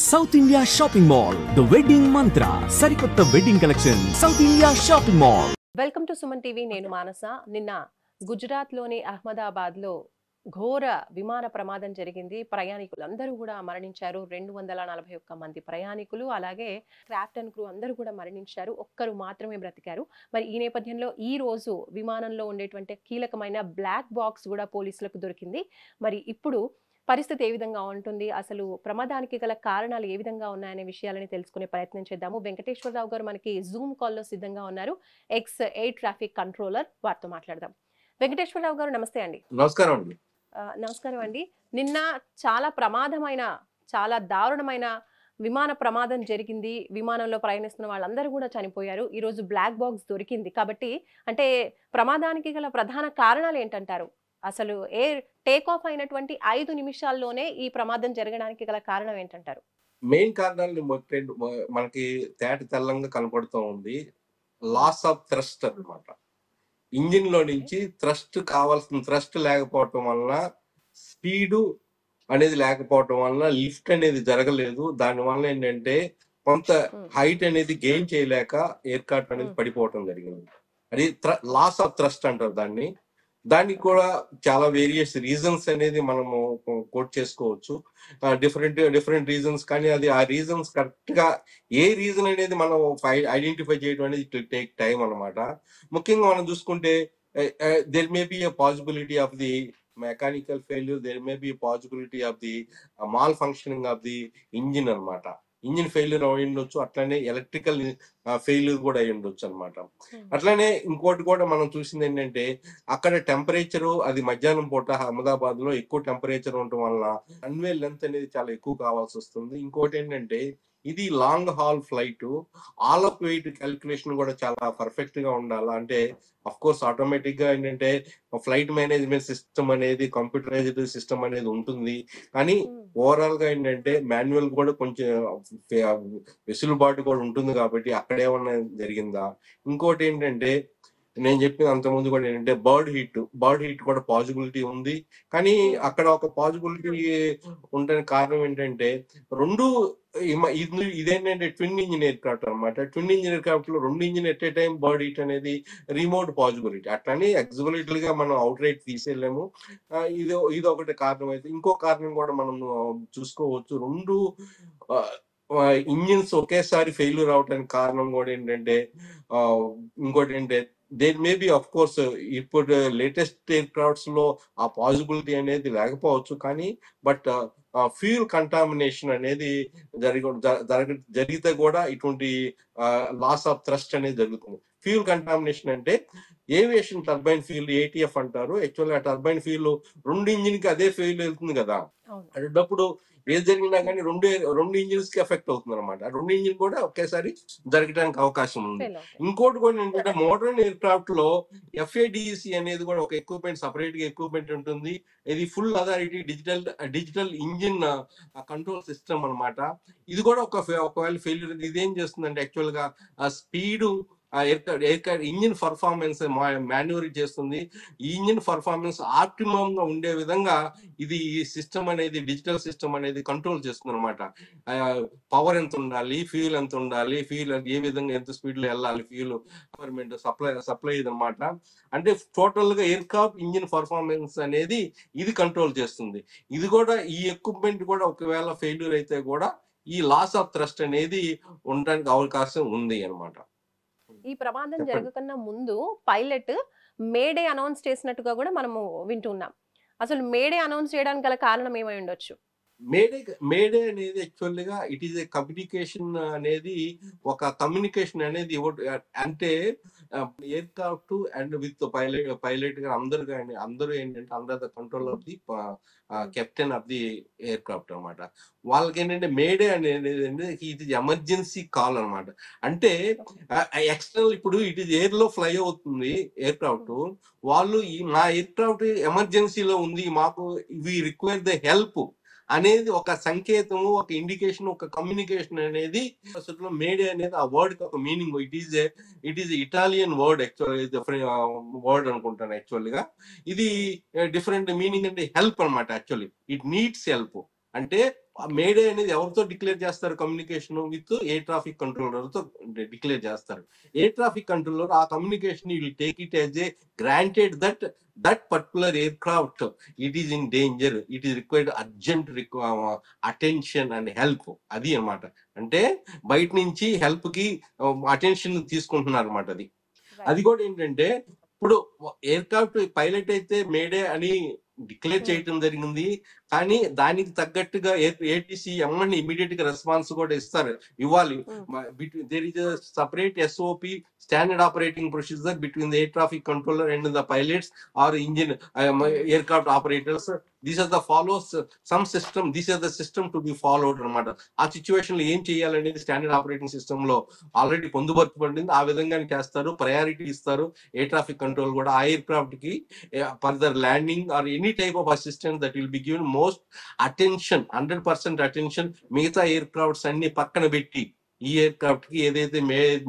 South India shopping mall the wedding మంత్ర సరికొత్త wedding collection south India shopping mall. Welcome to Suman TV. నేను మానస. నిన్న గుజరాత్లోని అహ్మదాబాద్లో ఘోర విమాన ప్రమాదం జరిగింది. ప్రయాణికులందరూ కూడా మరణించారు. 241 మంది ప్రయాణికులు, అలాగే క్రాఫ్ట్ క్రూ అందరూ కూడా మరణించారు. ఒక్కరు మాత్రమే బ్రతికారు. మరి ఈ నేపథ్యంలో ఈ రోజు విమానంలో ఉండేటువంటి కీలకమైన బ్లాక్ బాక్స్ కూడా పోలీసులకు దొరికింది. మరి ఇప్పుడు పరిస్థితి ఏ విధంగా ఉంటుంది, అసలు ప్రమాదానికి గల కారణాలు ఏ విధంగా ఉన్నాయనే విషయాలని తెలుసుకునే ప్రయత్నం చేద్దాము. వెంకటేశ్వరరావు గారు మనకి జూమ్ కాల్లో సిద్ధంగా ఉన్నారు. ఎక్స్ ఎయిర్ ట్రాఫిక్ కంట్రోలర్, వారితో మాట్లాడదాం. వెంకటేశ్వరరావు గారు నమస్తే అండి. నమస్కారం అండి. నమస్కారం అండి. నిన్న చాలా దారుణమైన విమాన ప్రమాదం జరిగింది. విమానంలో ప్రయాణిస్తున్న వాళ్ళందరూ కూడా చనిపోయారు. ఈరోజు బ్లాక్ బాక్స్ దొరికింది. కాబట్టి అంటే ప్రమాదానికి గల ప్రధాన కారణాలు ఏంటంటారు? అసలు ఎయిర్ టేక్ ఆఫ్ అయినటువంటి 5 నిమిషాల్లోనే ఈ ప్రమాదం జరగడానికి గల కారణం ఏంటంటారు? మెయిన్ కారణాలు మనకి తెల్లంగా కనపడుతూ ఉంది. లాస్ ఆఫ్ థ్రస్ట్ అన్నమాట. ఇంజిన్ లో నుంచి కావాల్సిన థ్రస్ట్ లేకపోవటం వలన, స్పీడ్ అనేది లేకపోవటం వలన లిఫ్ట్ అనేది జరగలేదు. దాని వల్ల ఏంటంటే కొంత హైట్ అనేది గెయిన్ చేయలేక ఎయిర్ క్రాఫ్ట్ అనేది పడిపోవటం జరిగింది. అది లాస్ ఆఫ్ థ్రస్ట్ అంటారు దాన్ని. దానికి కూడా చాలా వేరియస్ రీజన్స్ అనేది మనము కోట్ చేసుకోవచ్చు. Different reasons. కానీ అది ఆ రీజన్స్ కరెక్ట్ గా ఏ రీజన్ అనేది మనం ఐడెంటిఫై చేయడం అనేది ఇట్ విల్ టేక్ టైం అన్నమాట. ముఖ్యంగా మనం చూసుకుంటే there may be a possibility of the mechanical failure, there may be a possibility of the malfunctioning of the engine అన్నమాట. ఇంజిన్ ఫెయిల్యూర్ అయి ఉండొచ్చు, అట్లానే ఎలక్ట్రికల్ ఫెయిల్యూర్ కూడా అయి ఉండొచ్చు అనమాట. అట్లానే ఇంకోటి కూడా మనం చూసింది ఏంటంటే అక్కడ టెంపరేచర్, అది మధ్యాహ్నం పూట అహ్మదాబాద్ లో ఎక్కువ టెంపరేచర్ ఉండటం వలన రన్వే లెంత్ అనేది చాలా ఎక్కువ కావాల్సి వస్తుంది. ఇంకోటి ఏంటంటే ఇది long hall flight, all of weight calculation కూడా చాలా పర్ఫెక్ట్ గా ఉండాలి. అంటే అఫ్ కోర్స్ ఆటోమేటిక్ గా ఏంటంటే ఫ్లైట్ మేనేజ్మెంట్ సిస్టమ్ అనేది కంప్యూటరైజ్డ్ సిస్టమ్ అనేది ఉంటుంది. కానీ ఓవరాల్ గా ఏంటంటే మాన్యువల్ కూడా కొంచెం వెసులుబాటు కూడా ఉంటుంది. కాబట్టి అక్కడ ఏమన్నా జరిగిందా? ఇంకోటి ఏంటంటే నేను చెప్పిన అంతకుముందు కూడా ఏంటంటే బర్డ్ హీట్ కూడా పాసిబిలిటీ ఉంది. కానీ అక్కడ ఒక పాసిబిలిటీ ఉండని కారణం ఏంటంటే ఇదేంటంటే ట్విన్ ఇంజిన్ ఎయిర్ క్రాఫ్ట్ అనమాట. ట్విన్ ఇంజిన్ ఎయిర్ క్రాఫ్ట్ లో 2 engine at a time bird heat అనేది రిమోట్ పాసిబిలిటీ. అట్లని ఎగ్జాక్ట్లీ గా మనం అవుట్ రైట్ తీసేయలేము. ఇది ఒకటి కారణం. అయితే ఇంకో కారణం కూడా మనం చూసుకోవచ్చు. 2 ఇంజిన్స్ ఒకేసారి ఫెయిల్యూర్ అవడానికి కారణం కూడా ఏంటంటే ఇంకోటి ఏంటంటే there may be of course ఇప్పుడు లేటెస్ట్ ఎయిర్ క్రాఫ్ట్స్ లో ఆ పాసిబిలిటీ అనేది లేకపోవచ్చు. కానీ బట్ ఫ్యూయల్ కంటామినేషన్ అనేది జరిగితే కూడా ఇటువంటి లాస్ ఆఫ్ థ్రస్ట్ అనేది జరుగుతుంది. ఫ్యూయల్ కంటామినేషన్ అంటే ఏవియేషన్ టర్బైన్ ఫ్యూయల్, ఏటీఎఫ్ అంటారు. యాక్చువల్గా టర్బైన్ ఫ్యూయల్ 2 ఇంజిన్ కి అదే ఫ్యూయల్ వెళ్తుంది కదా. అప్పుడు ఏది జరిగినా కానీ రెండు ఇంజిన్స్ కి ఎఫెక్ట్ అవుతుంది అనమాట. 2 ఇంజిన్ కూడా ఒకేసారి జరగడానికి అవకాశం ఉంది. ఇంకోటి కూడా ఏంటంటే మోడర్న్ ఎయిర్ క్రాఫ్ట్ లో FADEC అనేది కూడా ఒక ఎక్విప్మెంట్, సపరేట్ గా ఎక్విప్మెంట్ ఉంటుంది. ఇది full authority digital engine control system అనమాట. ఇది కూడా ఒకవేళ ఫెయిల్యూర్ ఇదేం చేస్తుందంటే యాక్చువల్ గా స్పీడ్ ఇంజిన్ పర్ఫార్మెన్స్ మాన్యువల్ చేస్తుంది. ఈ ఇంజిన్ పర్ఫార్మెన్స్ ఆప్టిమమ్ గా ఉండే విధంగా ఇది ఈ సిస్టమ్ అనేది, డిజిటల్ సిస్టమ్ అనేది కంట్రోల్ చేస్తుంది అనమాట. పవర్ ఎంత ఉండాలి, ఫ్యూయల్ ఎంత ఉండాలి, ఫ్యూయల్ ఏ విధంగా ఎంత స్పీడ్ లో వెళ్ళాలి, ఫ్యూయల్ గవర్నమెంట్ సప్లై అనమాట. అంటే టోటల్ గా ఎయిర్ క్రాఫ్ట్ ఇంజిన్ పర్ఫార్మెన్స్ అనేది ఇది కంట్రోల్ చేస్తుంది. ఇది కూడా ఈ ఎక్విప్మెంట్ కూడా ఒకవేళ ఫెయిల్యూర్ అయితే కూడా ఈ లాస్ ఆఫ్ థ్రస్ట్ అనేది ఉండడానికి అవకాశం ఉంది అనమాట. ఈ ప్రమాదం జరగకన్నా ముందు పైలట్ మేడే అనౌన్స్ చేసినట్టుగా కూడా మనము వింటున్నాం. అసలు మేడే అనౌన్స్ చేయడానికి గల కారణం ఏమై ఉండొచ్చు? మేడే అనేది యాక్చువల్గా ఇట్ ఈస్ ఏ కమ్యూనికేషన్ అనేది, ఒక కమ్యూనికేషన్ అనేది అంటే air craft and with pilot గా అందరూ ఏంటంటే under the control of the captain of the air craft అనమాట. వాళ్ళకి ఏంటంటే మేడే అనేది ఇది ఎమర్జెన్సీ కాల్ అనమాట. అంటే ఎక్స్టర్నల్ ఇప్పుడు ఇట్ ఈస్ ఎయిర్ లో ఫ్లై అవుతుంది ఎయిర్ క్రాఫ్ట్. వాళ్ళు మా ఎయిర్ క్రాఫ్ట్ ఎమర్జెన్సీలో ఉంది, మాకు వి రిక్వైర్ ద హెల్ప్ అనేది ఒక సంకేతము, ఒక ఇండికేషన్, ఒక కమ్యూనికేషన్ అనేది అసలు మేడే అనేది ఆ వర్డ్ కి ఒక meaning. It is Italian word, actual word అనుకుంటాను. యాక్చువల్ గా ఇది డిఫరెంట్ మీనింగ్ అంటే హెల్ప్ అనమాట. Actually it needs help. అంటే మేడే అనేది ఎవరితో డిక్లేర్ చేస్తారు? Communication with air traffic controller తో డిక్లేర్ చేస్తారు. ఎయిర్ ట్రాఫిక్ కంట్రోలర్ ఆ communication will take it as a granted that particular air craft it is in danger, it is required urgent attention and help. అది అన్నమాట. అంటే బయట నుంచి help కి attention తీసుకుంటున్నారు అనమాట. అది అది కూడా ఏంటంటే ఇప్పుడు ఎయిర్ క్రాఫ్ట్ పైలట్ అయితే మేడే అని డిక్లేర్ చేయటం జరిగింది. కానీ దానికి తగ్గట్టుగా ఏటీసీ ఎమ్మని ఇమీడియట్ గా రెస్పాన్స్ కూడా ఇవ్వాలి. There is separate SOP, standard operating procedure between the air traffic controller and the pilots or engine aircraft operators. These are the follows some system, these are the system to be followed అనమాట. ఆ situation లో ఏం చేయాలనేది standard operating system లో already పొందుపరచబడింది. ఆ విధంగానే చేస్తారు, ప్రయారిటీ ఇస్తారు ఎయిర్ ట్రాఫిక్ కంట్రోల్ కూడా ఆ ఎయిర్ క్రాఫ్ట్ కి further landing or any type of assistance that will be given most attention, 100% attention. మిగతా ఎయిర్ క్రాఫ్ట్స్ అన్ని పక్కన పెట్టి ఈ ఎయిర్ క్రాఫ్ట్ కి ఏదైతే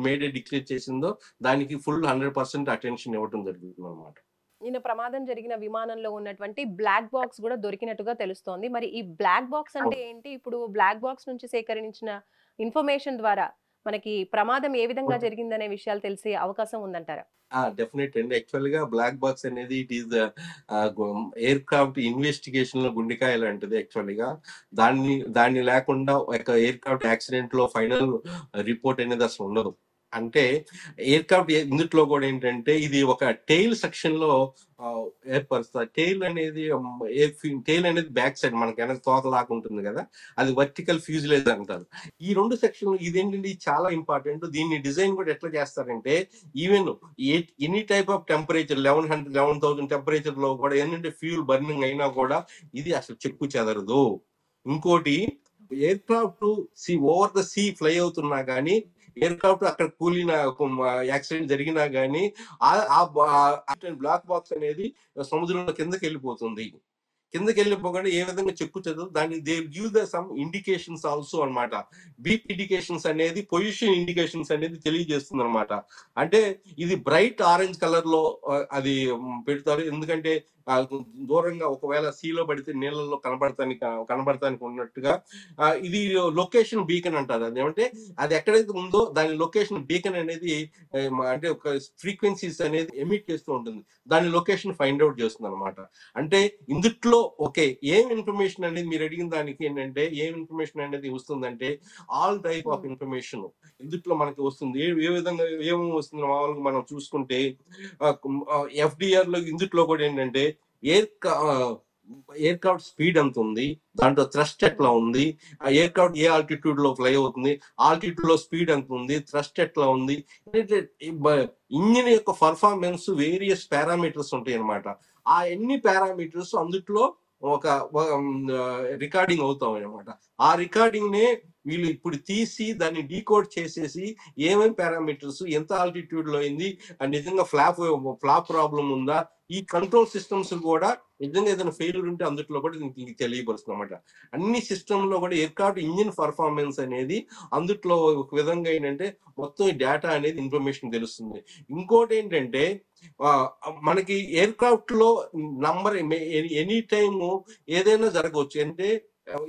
మేడే డిక్లేర్ చేసిందో దానికి ఫుల్ 100% అటెన్షన్ ఇవ్వడం జరుగుతుంది అనమాట. నిన్న ప్రమాదం జరిగిన విమానంలో ఉన్నటువంటి బ్లాక్ బాక్స్ కూడా దొరికినట్టుగా తెలుస్తోంది. మరి ఈ బ్లాక్ బాక్స్ అంటే ఏంటి? ఇప్పుడు బ్లాక్ బాక్స్ నుంచి సేకరించిన ఇన్ఫర్మేషన్ ద్వారా మనకి ప్రమాదం ఏ విధంగా జరిగిందనే విషయాలు తెలిసే అవకాశం ఉందంటారా? డెఫినెట్ అండి. యాక్చువల్ గా బ్లాక్ బాక్స్ అనేది it is air craft investigation లో గుండెకాయ లాంటిది. యాక్చువల్ గా దాన్ని లేకుండా ఒక ఎయిర్ క్రాఫ్ట్ యాక్సిడెంట్ లో ఫైనల్ రిపోర్ట్ అనేది అసలు ఉండదు. అంటే ఎయిర్ క్రాఫ్ట్ ఇందుట్లో కూడా ఏంటంటే ఇది ఒక టెయిల్ సెక్షన్ లో ఏర్పరుస్తారు. టెయిల్ అనేది బ్యాక్ సైడ్ మనకి వెనక తోకలాగా ఉంటుంది కదా, అది వర్టికల్ ఫ్యూజిలేజ్ అంటారు. ఈ 2 సెక్షన్లు ఇదేంటంటే చాలా ఇంపార్టెంట్. దీన్ని డిజైన్ కూడా ఎట్లా చేస్తారంటే even any type of temperature 11,000 temperature లో కూడా ఏంటంటే ఫ్యూల్ బర్నింగ్ అయినా కూడా ఇది అసలు చెక్కు చెదరదు. ఇంకోటి aircraft over the sea fly అవుతున్నా కానీ ఎయిర్ క్రాఫ్ట్ అక్కడ కూలిన యాక్సిడెంట్ జరిగినా గానీ బ్లాక్ బాక్స్ అనేది సముద్రంలో కిందకి వెళ్ళిపోతుంది. కిందకి వెళ్ళిపోకుండా ఏ విధంగా చెక్కు చదువు దాన్ని they give the sum indications also అనమాట. బీప్ ఇండికేషన్స్ అనేది, పొజిషన్ ఇండికేషన్స్ అనేది తెలియజేస్తుంది అనమాట. అంటే ఇది బ్రైట్ ఆరెంజ్ కలర్ లో అది పెడతారు. ఎందుకంటే దూరంగా ఒకవేళ సీలో పడితే నీళ్ళలో కనబడటానికి ఉన్నట్టుగా ఇది లొకేషన్ బీకన్ అంటారు. అదేమంటే అది ఎక్కడైతే ఉందో దాని లొకేషన్ బీకన్ అనేది అంటే ఒక ఫ్రీక్వెన్సీస్ అనేది ఎమిట్ చేస్తూ ఉంటుంది. దాని లొకేషన్ ఫైండ్ అవుట్ చేస్తుంది అనమాట. అంటే ఇందుట్లో ఓకే ఏం ఇన్ఫర్మేషన్ అనేది మీరు అడిగిన దానికి ఏంటంటే ఏం ఇన్ఫర్మేషన్ అనేది వస్తుందంటే ఆల్ టైప్ ఆఫ్ ఇన్ఫర్మేషన్ ఇందుట్లో మనకి వస్తుంది. ఏ విధంగా ఏమేమి వస్తుంది మామూలుగా మనం చూసుకుంటే ఎఫ్డిఆర్ లో ఇందుట్లో కూడా ఏంటంటే ఎయిర్ క్రాఫ్ట్ స్పీడ్ ఎంత ఉంది, దాంట్లో థ్రస్ట్ ఎట్లా ఉంది, ఆ ఎయిర్ క్రాఫ్ట్ ఏ ఆల్టిట్యూడ్ లో ఫ్లై అవుతుంది, ఆల్టిట్యూడ్ లో స్పీడ్ ఎంత ఉంది, థ్రస్ట్ ఎట్లా ఉంది, ఇంజిన్ యొక్క పర్ఫార్మెన్స్ వేరియస్ పారామీటర్స్ ఉంటాయి అనమాట. ఆ ఎన్ని పారామీటర్స్ అందుట్లో ఒక రికార్డింగ్ అవుతాం అనమాట. ఆ రికార్డింగ్ నే వీళ్ళు ఇప్పుడు తీసి దాన్ని డీకోడ్ చేసేసి ఏమేమి పారామీటర్స్ ఎంత ఆల్టిట్యూడ్ లో అయింది, నిజంగా ఫ్లాప్ ప్రాబ్లం ఉందా, ఈ కంట్రోల్ సిస్టమ్స్ కూడా నిజంగా ఏదైనా ఫెయిల్యూర్ ఉంటే అందుట్లో కూడా తెలియపరుస్తుంది అనమాట. అన్ని సిస్టమ్ లో కూడా ఎయిర్ క్రాఫ్ట్ ఇంజిన్ పర్ఫార్మెన్స్ అనేది అందుట్లో ఒక విధంగా ఏంటంటే మొత్తం డేటా అనేది ఇన్ఫర్మేషన్ తెలుస్తుంది. ఇంకోటి ఏంటంటే మనకి ఎయిర్ క్రాఫ్ట్ లో నంబర్ ఎనీ టైమ్ ఏదైనా జరగవచ్చు. అంటే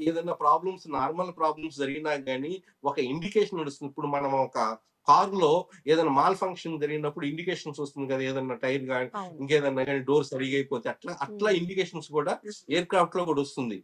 ఏదైనా ప్రాబ్లమ్స్, నార్మల్ ప్రాబ్లమ్స్ జరిగినా కానీ ఒక ఇండికేషన్ వస్తుంది. ఇప్పుడు మనం ఒక కార్ లో ఏదైనా మాల్ ఫంక్షన్ జరిగినప్పుడు ఇండికేషన్స్ వస్తుంది కదా, ఏదైనా టైర్ కానీ ఇంకేదన్నా కానీ డోర్ సరిగా అయిపోతే అట్లా ఇండికేషన్స్ కూడా ఎయిర్ క్రాఫ్ట్ లో కూడా వస్తుంది.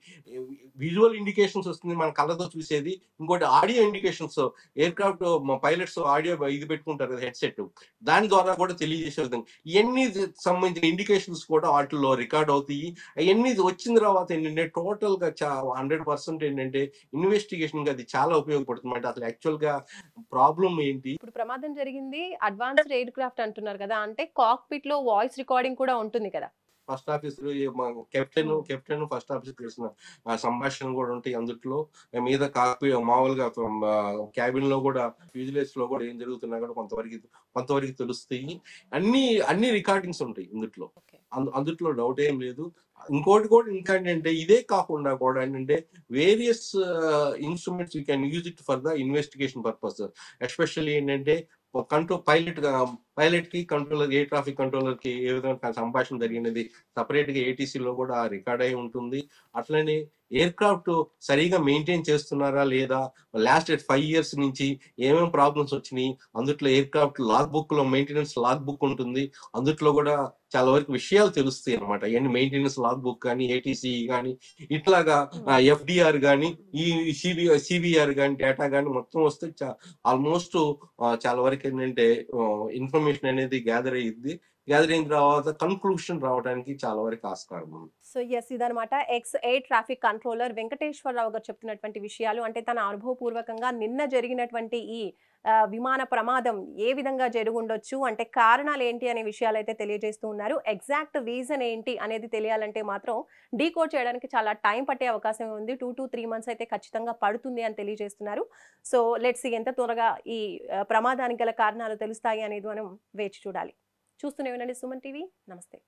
విజువల్ ఇండికేషన్స్ వస్తుంది మన కళ్ళతో చూసేది. ఇంకోటి audio indications, air craft pilots audio ఇది పెట్టుకుంటారు కదా హెడ్సెట్, దాని ద్వారా కూడా తెలియజేసే విధంగా ఇవన్నీ సంబంధించిన ఇండికేషన్స్ కూడా వాటిల్లో రికార్డ్ అవుతాయి. అవన్నీ వచ్చిన తర్వాత ఏంటంటే టోటల్ గా 100% ఏంటంటే ఇన్వెస్టిగేషన్ అది చాలా ఉపయోగపడుతుంది అంటే అసలు యాక్చువల్ గా ప్రాబ్లం ఏంటి. ఇప్పుడు ప్రమాదం జరిగింది అడ్వాన్స్డ్ ఎయిర్ క్రాఫ్ట్ అంటున్నారు కదా, అంటే కాక్పిట్ లో వాయిస్ రికార్డింగ్ కూడా ఉంటుంది కదా. First officer captain first officer చేసిన సంభాషణ కూడా ఉంటాయి అందుట్లో. మీద మామూలుగా క్యాబిన్ లో కూడా ఫ్యూజిలేజ్ లో కూడా ఏం జరుగుతున్నా కూడా కొంతవరకు తెలుస్తాయి. అన్ని రికార్డింగ్స్ ఉంటాయి ఇందుట్లో. అందుట్లో డౌట్ ఏం లేదు. ఇంకోటి కూడా ఇంకా ఏంటంటే ఇదే కాకుండా కూడా ఏంటంటే various instruments you can use it for the investigation purpose. Especially ఏంటంటే పైలట్ కి కంట్రోలర్, ఎయిర్ ట్రాఫిక్ కంట్రోలర్ కి ఏ విధంగా సంభాషణ జరిగినది సపరేట్ గా ఏటీసీలో కూడా రికార్డ్ అయి ఉంటుంది. అట్లనే ఎయిర్ క్రాఫ్ట్ సరిగా మెయింటైన్ చేస్తున్నారా లేదా, లాస్ట్ 5 years నుంచి ఏమేమి ప్రాబ్లమ్స్ వచ్చినాయి, అందుట్లో ఎయిర్ క్రాఫ్ట్ లాగ్ బుక్ లో మెయింటెనెన్స్ లాగ్ బుక్ ఉంటుంది, అందుట్లో కూడా చాలా వరకు విషయాలు తెలుస్తాయి అనమాట. ఏంటి మెయింటెనెన్స్ లాగ్ బుక్ కానీ, ఏటీసీ కానీ, ఇట్లాగా ఎఫ్డిఆర్ కానీ, ఈ సిబిఆర్ కానీ డేటా కానీ మొత్తం వస్తే ఆల్మోస్ట్ చాలా వరకు ఏంటంటే ఇన్ఫర్మేషన్ అనేది గ్యాదర్ అయ్యిద్ది. గ్యాదర్ అయిన తర్వాత కన్క్లూషన్ రావడానికి చాలా వరకు ఆస్కారం ఉంది. సో ఎస్, ఇదనమాట ex air traffic controller Venkateswara Rao గారు చెప్తున్నటువంటి విషయాలు. అంటే తన అనుభవపూర్వకంగా నిన్న జరిగినటువంటి ఈ విమాన ప్రమాదం ఏ విధంగా జరుగుండొచ్చు, అంటే కారణాలు ఏంటి అనే విషయాలు అయితే తెలియజేస్తూ ఉన్నారు. ఎగ్జాక్ట్ రీజన్ ఏంటి అనేది తెలియాలంటే మాత్రం డీకోడ్ చేయడానికి చాలా టైం పట్టే అవకాశం ఉంది. 2 to 3 months అయితే ఖచ్చితంగా పడుతుంది అని తెలియజేస్తున్నారు. సో లెట్స్ సీ ఎంత త్వరగా ఈ ప్రమాదానికి గల కారణాలు తెలుస్తాయి అనేది మనం వేచి చూడాలి. చూస్తూనే ఉండండి సుమన్ టీవీ. నమస్తే.